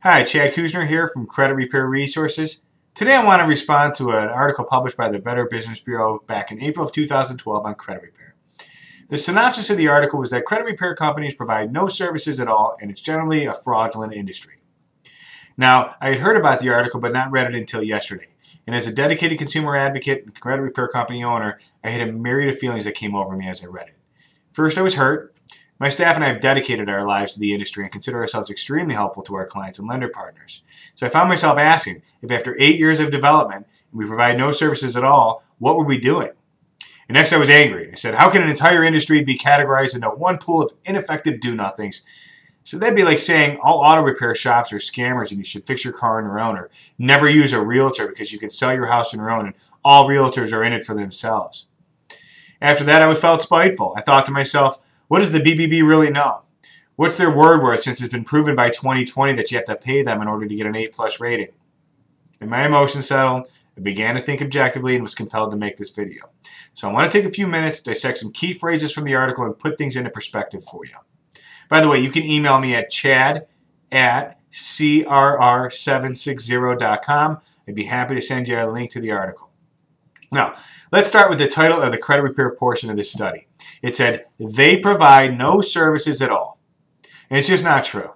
Hi, Chad Kusner here from Credit Repair Resources. Today I want to respond to an article published by the Better Business Bureau back in April of 2012 on credit repair. The synopsis of the article was that credit repair companies provide no services at all and it's generally a fraudulent industry. Now, I had heard about the article but not read it until yesterday. And as a dedicated consumer advocate and credit repair company owner, I had a myriad of feelings that came over me as I read it. First, I was hurt. My staff and I have dedicated our lives to the industry and consider ourselves extremely helpful to our clients and lender partners. So I found myself asking if after 8 years of development and we provide no services at all, what were we doing? And next I was angry. I said, how can an entire industry be categorized into one pool of ineffective do-nothings? So that'd be like saying all auto repair shops are scammers and you should fix your car on your own, or never use a realtor because you can sell your house on your own and all realtors are in it for themselves. After that I felt spiteful. I thought to myself, what does the BBB really know? What's their word worth since it's been proven by 2020 that you have to pay them in order to get an A+ rating? And my emotions settled. I began to think objectively and was compelled to make this video. So I want to take a few minutes, dissect some key phrases from the article, and put things into perspective for you. By the way, you can email me at chad@crr760.com. I'd be happy to send you a link to the article. Now, let's start with the title of the credit repair portion of this study. It said, they provide no services at all. And it's just not true.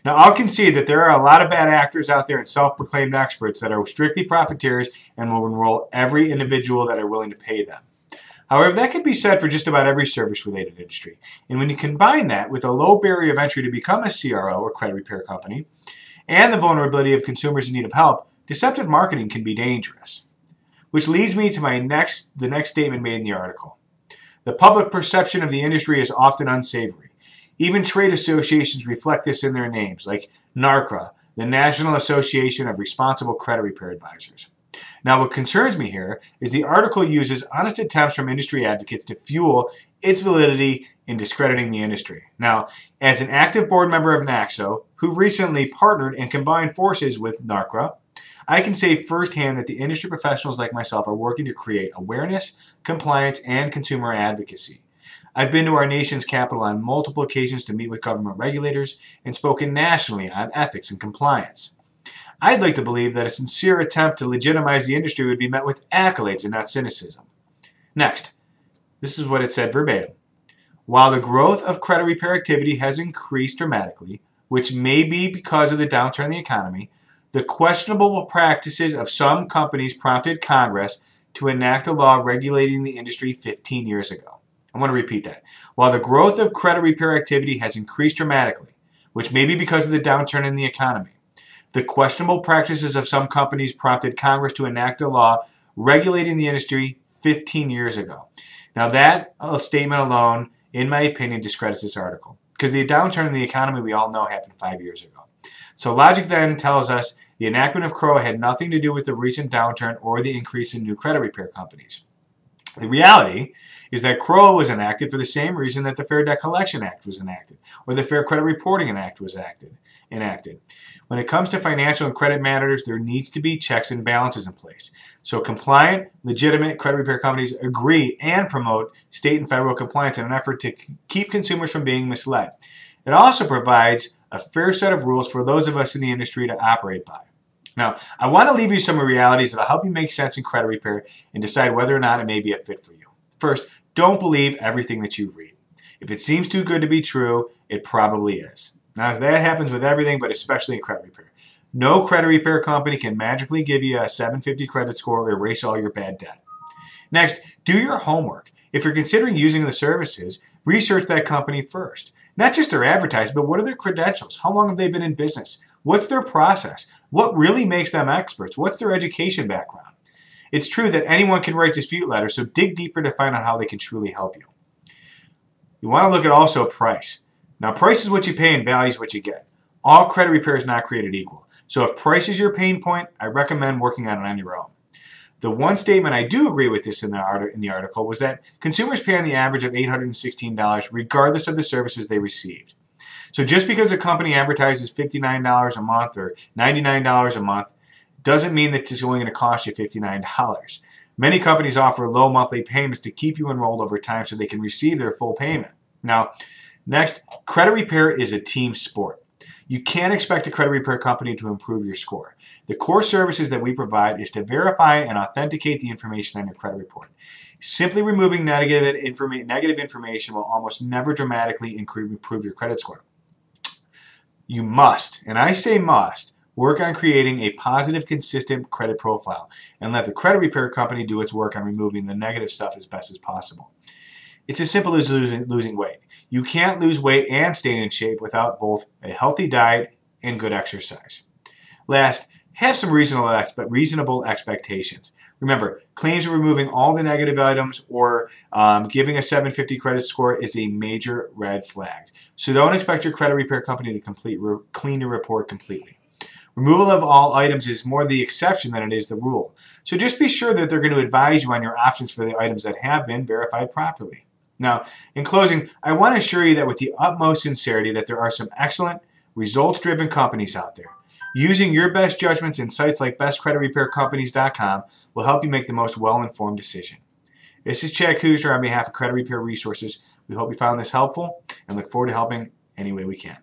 Now, I'll concede that there are a lot of bad actors out there and self-proclaimed experts that are strictly profiteers and will enroll every individual that are willing to pay them. However, that could be said for just about every service-related industry. And when you combine that with a low barrier of entry to become a CRO or credit repair company, and the vulnerability of consumers in need of help, deceptive marketing can be dangerous. Which leads me to the next statement made in the article. The public perception of the industry is often unsavory. Even trade associations reflect this in their names, like NARCRA, the National Association of Responsible Credit Repair Advisors. Now, what concerns me here is the article uses honest attempts from industry advocates to fuel its validity in discrediting the industry. Now, as an active board member of NACSO, who recently partnered and combined forces with NARCRA, I can say firsthand that the industry professionals like myself are working to create awareness, compliance, and consumer advocacy. I've been to our nation's capital on multiple occasions to meet with government regulators and spoken nationally on ethics and compliance. I'd like to believe that a sincere attempt to legitimize the industry would be met with accolades and not cynicism. Next, this is what it said verbatim. While the growth of credit repair activity has increased dramatically, which may be because of the downturn in the economy, the questionable practices of some companies prompted Congress to enact a law regulating the industry 15 years ago. I want to repeat that. While the growth of credit repair activity has increased dramatically, which may be because of the downturn in the economy, the questionable practices of some companies prompted Congress to enact a law regulating the industry 15 years ago. Now that statement alone, in my opinion, discredits this article, because the downturn in the economy we all know happened 5 years ago. So logic then tells us the enactment of CROA had nothing to do with the recent downturn or the increase in new credit repair companies. The reality is that CROA was enacted for the same reason that the Fair Debt Collection Act was enacted, or the Fair Credit Reporting Act was enacted. When it comes to financial and credit matters, there needs to be checks and balances in place. So compliant, legitimate credit repair companies agree and promote state and federal compliance in an effort to keep consumers from being misled. It also provides a fair set of rules for those of us in the industry to operate by. Now, I want to leave you some realities that will help you make sense in credit repair and decide whether or not it may be a fit for you. First, don't believe everything that you read. If it seems too good to be true, it probably is. Now, that happens with everything, but especially in credit repair. No credit repair company can magically give you a 750 credit score or erase all your bad debt. Next, do your homework. If you're considering using the services, research that company first. Not just their advertising, but what are their credentials? How long have they been in business? What's their process? What really makes them experts? What's their education background? It's true that anyone can write dispute letters, so dig deeper to find out how they can truly help you. You want to look at also price. Now, price is what you pay and value is what you get. All credit repair is not created equal. So if price is your pain point, I recommend working on it on your own. The one statement I do agree with this in the article was that consumers pay on the average of $816 regardless of the services they received. So just because a company advertises $59 a month or $99 a month doesn't mean that it's only going to cost you $59. Many companies offer low monthly payments to keep you enrolled over time so they can receive their full payment. Now, next, credit repair is a team sport. You can't expect a credit repair company to improve your score. The core services that we provide is to verify and authenticate the information on your credit report. Simply removing negative information will almost never dramatically improve your credit score. You must, and I say must, work on creating a positive, consistent credit profile and let the credit repair company do its work on removing the negative stuff as best as possible. It's as simple as losing weight. You can't lose weight and stay in shape without both a healthy diet and good exercise. Last, have some reasonable expectations. Remember, claims of removing all the negative items or giving a 750 credit score is a major red flag. So don't expect your credit repair company to clean your report completely. Removal of all items is more the exception than it is the rule. So just be sure that they're going to advise you on your options for the items that have been verified properly. Now, in closing, I want to assure you that with the utmost sincerity that there are some excellent, results-driven companies out there. Using your best judgments in sites like bestcreditrepaircompanies.com will help you make the most well-informed decision. This is Chad Kusner on behalf of Credit Repair Resources. We hope you found this helpful and look forward to helping any way we can.